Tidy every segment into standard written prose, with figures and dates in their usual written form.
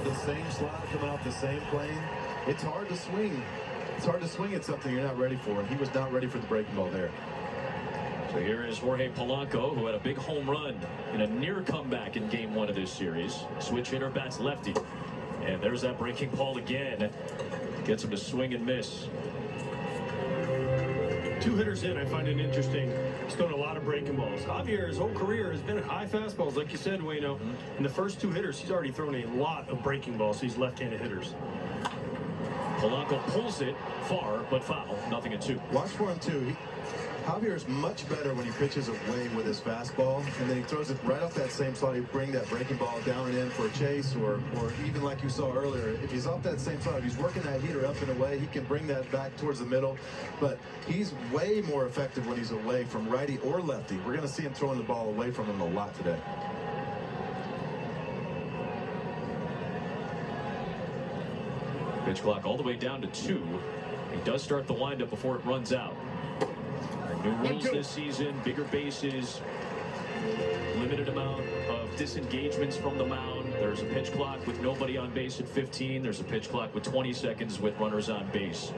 the same slide coming off the same plane. It's hard to swing. It's hard to swing at something you're not ready for, and he was not ready for the breaking ball there. So here is Jorge Polanco, who had a big home run in a near comeback in game 1 of this series. Switch hitter bats lefty. And there's that breaking ball again. Gets him to swing and miss. 2 hitters in, I find it interesting. He's thrown a lot of breaking balls. Javier, his whole career, has been high fastballs, like you said, Wayno. In the first 2 hitters, he's already thrown a lot of breaking balls. These left-handed hitters. Polanco pulls it far, but foul. 0-2. Watch for him, too. Javier is much better when he pitches away with his fastball, and then he throws it right off that same slide. He bring that breaking ball down and in for a chase, or even like you saw earlier, if he's off that same slide, if he's working that heater up and away, he can bring that back towards the middle. But he's way more effective when he's away from righty or lefty. We're going to see him throwing the ball away from him a lot today. Pitch clock all the way down to 2. He does start the windup before it runs out. New rules this season, bigger bases, limited amount of disengagements from the mound. There's a pitch clock with nobody on base at 15. There's a pitch clock with 20 seconds with runners on base.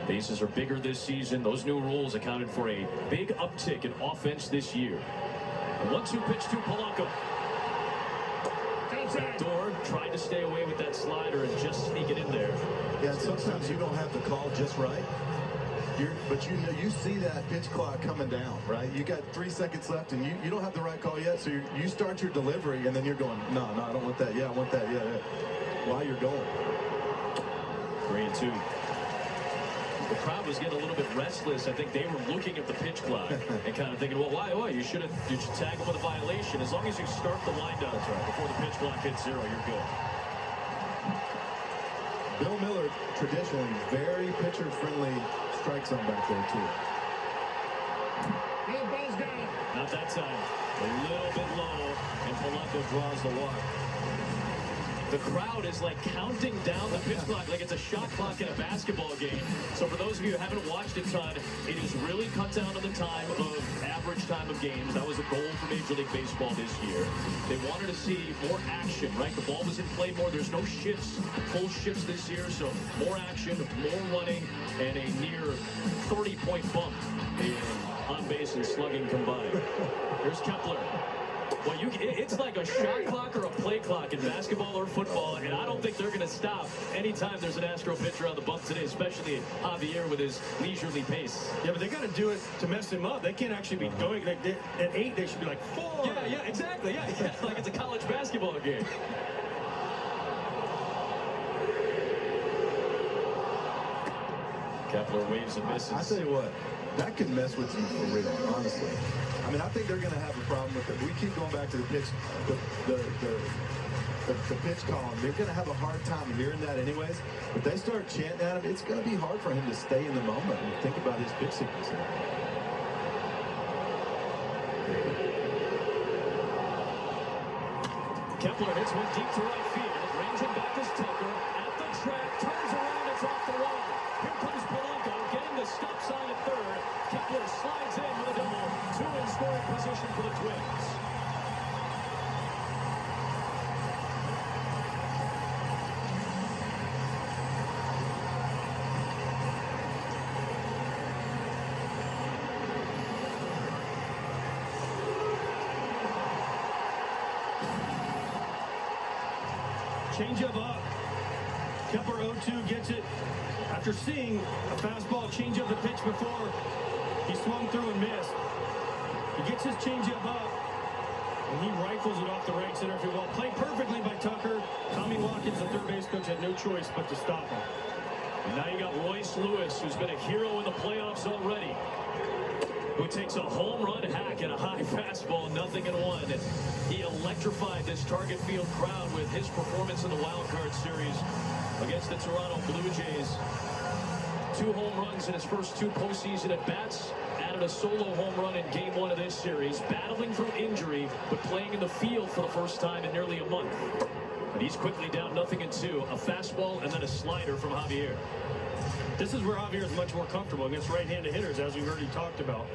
Bases are bigger this season. Those new rules accounted for a big uptick in offense this year. A 1-2 pitch to Polanco. Door tried to stay away with that slider and just sneak it in there. Yeah, sometimes you don't have the call just right. But you know, you see that pitch clock coming down, right? You got 3 seconds left, and you don't have the right call yet. So you start your delivery, and then you're going, no, I don't want that. Yeah, I want that. Yeah. While you're going. 3-2. The crowd was getting a little bit restless. I think they were looking at the pitch clock and kind of thinking, well, why? You should tag them with a violation. As long as you start the windup before the pitch clock hits 0, you're good. Bill Miller, traditionally very pitcher-friendly strike zone back there, too. Not that time. A little bit low, and Polanco draws the walk. The crowd is like counting down the pitch clock like it's a shot clock in a basketball game. So for those of you who haven't watched a ton, it is really cut down to the time of average time of games. That was a goal for Major League Baseball this year. They wanted to see more action, right? The ball was in play more. There's no shifts, full shifts this year. So more action, more running, and a near 30-point bump in on base and slugging combined. Here's Kepler. Well, it's like a shot clock or a play clock in basketball or football, and I don't think they're going to stop anytime there's an Astro pitcher on the bump today, especially Javier with his leisurely pace. Yeah, but they got to do it to mess him up. They can't actually be going at 8. They should be like 4. Yeah, exactly. Yeah, like it's a college basketball game. Kepler waves and misses. I tell you what, that could mess with you for real, honestly. I mean, I think they're going to have a problem with it. We keep going back to the pitch, the pitch column. They're going to have a hard time hearing that anyways. If they start chanting at him, it's going to be hard for him to stay in the moment and think about his pitch sequence. Kepler hits one deep to right field. Ranging back is Tucker. At the track, turns around, it's off the wall. Here comes Polanco, getting the stop sign at third. Kepler slides in with a double. 2 in scoring position for the Twins. Changeup up. Kepler 0-2 gets it. After seeing a fastball changeup the pitch before, he swung through and missed. He gets his changeup up, and he rifles it off the right center field wall. Played perfectly by Tucker. Tommy Watkins, the third base coach, had no choice but to stop him. And now you got Royce Lewis, who's been a hero in the playoffs already, who takes a home run hack and a high fastball, 0-1. And he electrified this Target Field crowd with his performance in the wild card series against the Toronto Blue Jays. 2 home runs in his first 2 postseason at bats. Added a solo home run in game 1 of this series. Battling through injury, but playing in the field for the first time in nearly a month. And he's quickly down 0-2. A fastball and then a slider from Javier. This is where Javier is much more comfortable against right-handed hitters, as we've already talked about.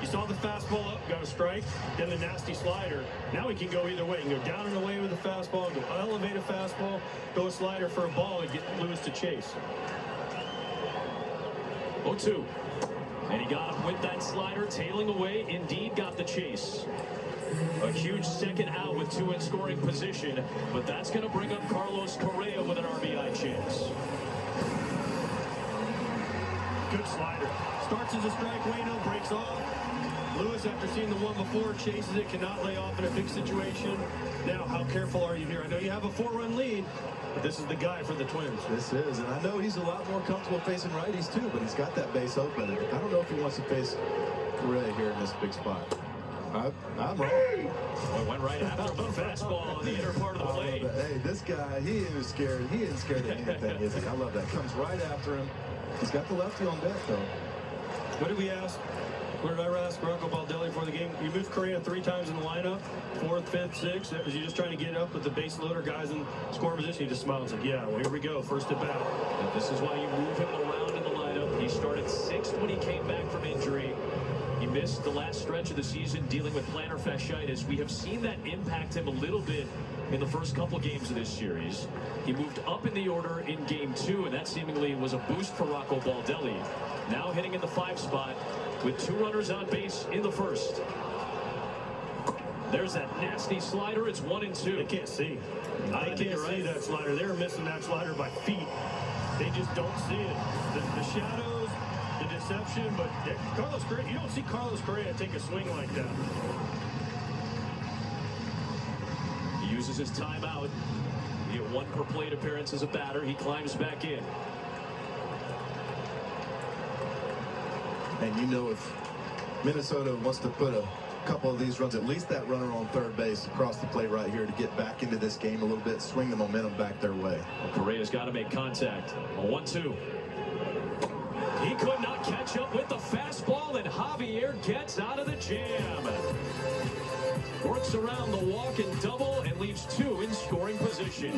You saw the fastball up, got a strike, then the nasty slider. Now he can go either way. He can go down and away with a fastball, go elevate a fastball, go a slider for a ball, and get Lewis to chase. 0-2. And he got him with that slider, tailing away. Indeed got the chase. A huge second out with 2 in scoring position, but that's going to bring up Carlos Correa with an RBI chance. Good slider. Starts as a strike. Waino breaks off. Lewis, after seeing the one before, chases it, cannot lay off in a big situation. Now, how careful are you here? I know you have a 4-run lead, but this is the guy for the Twins. This is, and I know he's a lot more comfortable facing righties too, but he's got that base open. And I don't know if he wants to face Correa here in this big spot. I'm wrong. Well, went right after him. A fastball on the inner part of the plate. Hey, this guy, he isn't scared. He isn't scared of anything, is he? I love that. Comes right after him. He's got the lefty on deck, though. What did we ask? What did I ask Rocco Baldelli before the game? You moved Correa 3 times in the lineup, 4th, 5th, 6th. Was you just trying to get up with the base loader guys in scoring position? He just smiled and said, yeah, well, here we go. First at bat. And this is why you move him around in the lineup. He started 6th when he came back from injury. He missed the last stretch of the season dealing with plantar fasciitis. We have seen that impact him a little bit in the first couple games of this series. He moved up in the order in game 2, and that seemingly was a boost for Rocco Baldelli. Now hitting in the 5 spot with 2 runners on base in the first. There's that nasty slider. It's 1-2. They can't see. They can't see that slider. They're missing that slider by feet. They just don't see it. The shadows, the deception, but Carlos Correa, you don't see Carlos Correa take a swing like that. He uses his timeout. He had 1 per plate appearance as a batter. He climbs back in. And you know, if Minnesota wants to put a couple of these runs, at least that runner on third base across the plate right here to get back into this game a little bit, swing the momentum back their way. Well, Correa's got to make contact. A 1-2. He could not catch up with the fastball, and Javier gets out of the jam. Works around the walk and double and leaves 2 in scoring position.